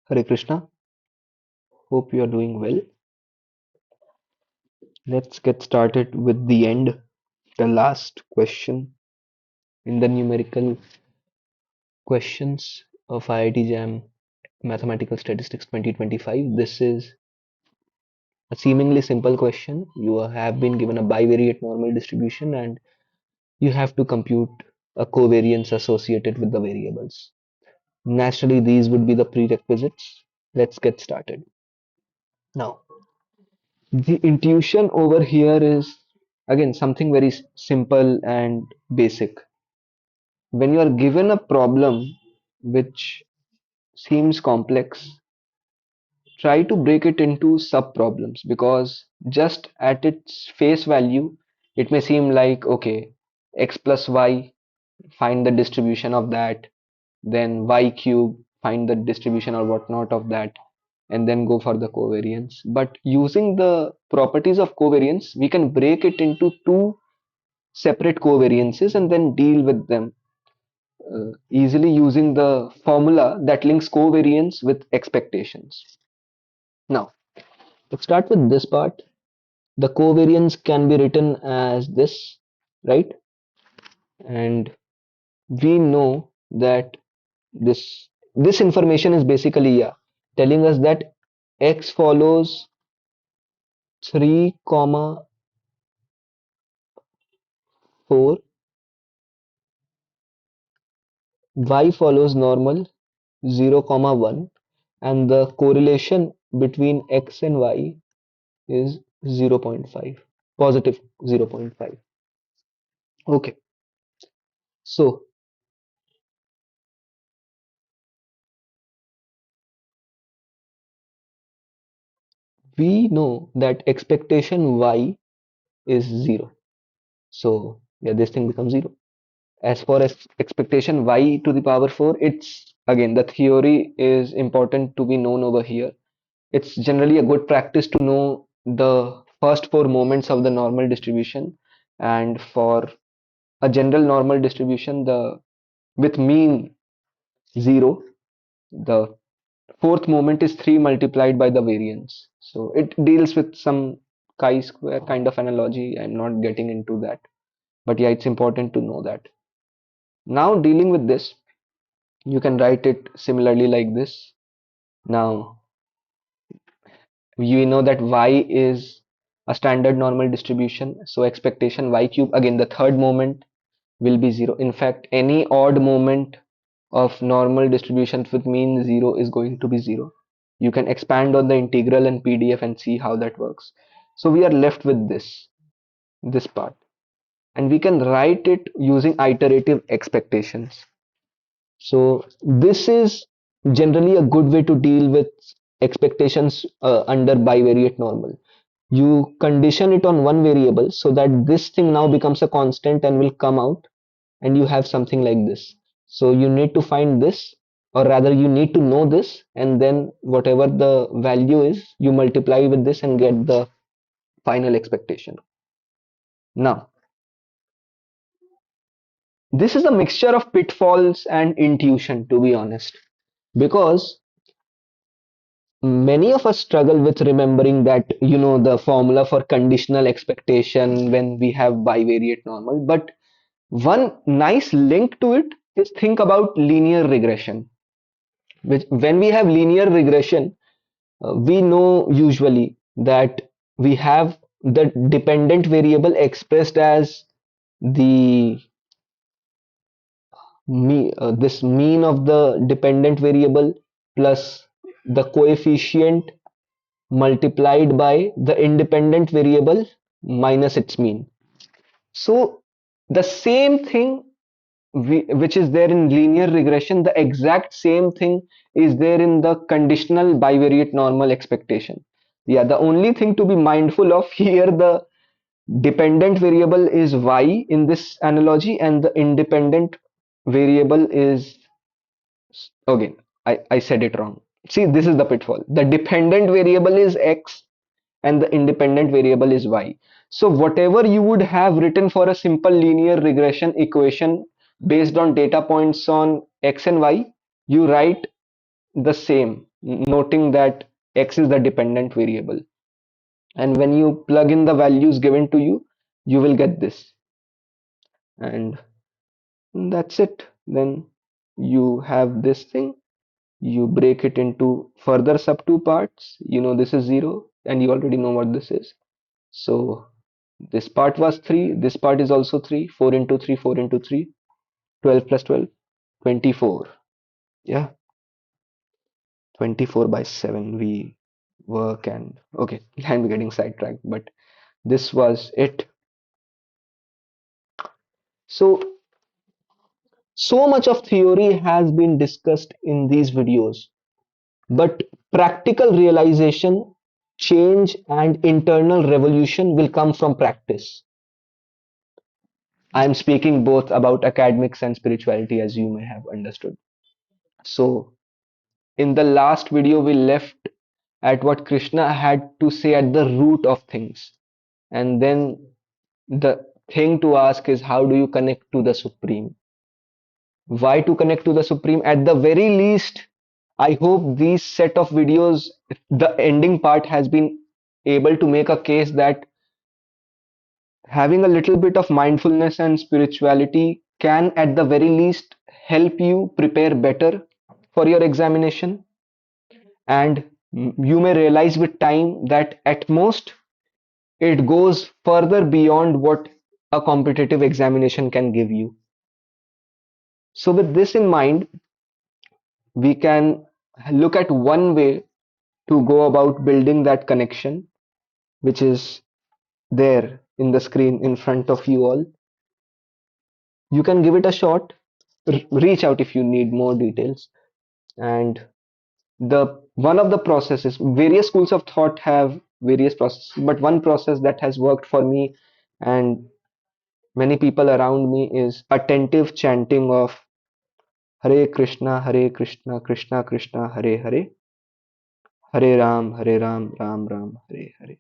Hare Krishna. Hope you are doing well. Let's get started with the end, the last question in the numerical questions of IIT JAM Mathematical Statistics 2025. This is a seemingly simple question. You have been given a bivariate normal distribution and you have to compute a covariance associated with the variables. Naturally, these would be the prerequisites. Let's get started. Now, the intuition over here is again something very simple and basic. When you are given a problem which seems complex, try to break it into sub problems because just at its face value, it may seem like okay, x plus y, find the distribution of that, then y cube, find the distribution or whatnot of that, and then go for the covariance. But using the properties of covariance, we can break it into two separate covariances and then deal with them easily using the formula that links covariance with expectations. Now, let's start with this part. The covariance can be written as this, right? And we know that this information is basically telling us that x follows 3 comma 4, y follows normal 0 comma 1, and the correlation between x and y is 0.5, positive 0.5. Okay, so we know that expectation y is 0. So yeah, this thing becomes 0. As for expectation y to the power 4, it's again the theory is important to be known over here. It's generally a good practice to know the first four moments of the normal distribution, and for a general normal distribution, the with mean 0, the fourth moment is 3 multiplied by the variance. So it deals with some chi-square kind of analogy. I'm not getting into that, but yeah, it's important to know that. Now dealing with this, you can write it similarly like this. Now you know that y is a standard normal distribution, so expectation y cube, again the third moment will be 0. In fact, any odd moment of normal distributions with mean 0 is going to be 0. You can expand on the integral and PDF and see how that works. So we are left with this part, and we can write it using iterative expectations. So this is generally a good way to deal with expectations under bivariate normal. You condition it on one variable so that this thing now becomes a constant and will come out, and you have something like this. So you need to find this, or rather you need to know this, and then whatever the value is, you multiply with this and get the final expectation. Now, this is a mixture of pitfalls and intuition, to be honest, because many of us struggle with remembering that, the formula for conditional expectation when we have bivariate normal. But one nice link to it is think about linear regression. Which, when we have linear regression, we know usually that we have the dependent variable expressed as the this mean of the dependent variable plus the coefficient multiplied by the independent variable minus its mean. So the same thing which is there in linear regression, the exact same thing is there in the conditional bivariate normal expectation. Yeah, the only thing to be mindful of here, the dependent variable is y in this analogy, and the independent variable is, again, I said it wrong. See, this is the pitfall. The dependent variable is x and the independent variable is y. So whatever you would have written for a simple linear regression equation based on data points on x and y, you write the same. noting that x is the dependent variable. And when you plug in the values given to you will get this. And that's it. Then you have this thing. You break it into further sub two parts. You know this is 0, and you already know what this is. So this part was 3. This part is also 3. 4 into 3, 4 into 3. 12 plus 12, 24. Yeah, 24 by 7 we work and okay, I'm getting sidetracked, but this was it. So much of theory has been discussed in these videos, but practical realization, change, and internal revolution will come from practice. I am speaking both about academics and spirituality, as you may have understood. So, in the last video, we left at what Krishna had to say at the root of things. And then the thing to ask is, how do you connect to the Supreme? Why to connect to the Supreme? At the very least, I hope these set of videos, the ending part has been able to make a case that having a little bit of mindfulness and spirituality can, at the very least, help you prepare better for your examination. And you may realize with time that at most it goes further beyond what a competitive examination can give you. So, with this in mind, we can look at one way to go about building that connection, which is there in the screen in front of you all. You can give it a shot, reach out if you need more details. And the one of the processes, various schools of thought have various processes, but one process that has worked for me and many people around me is attentive chanting of Hare Krishna, Krishna Krishna, Hare Hare, Hare Ram, Ram Ram, Hare Hare.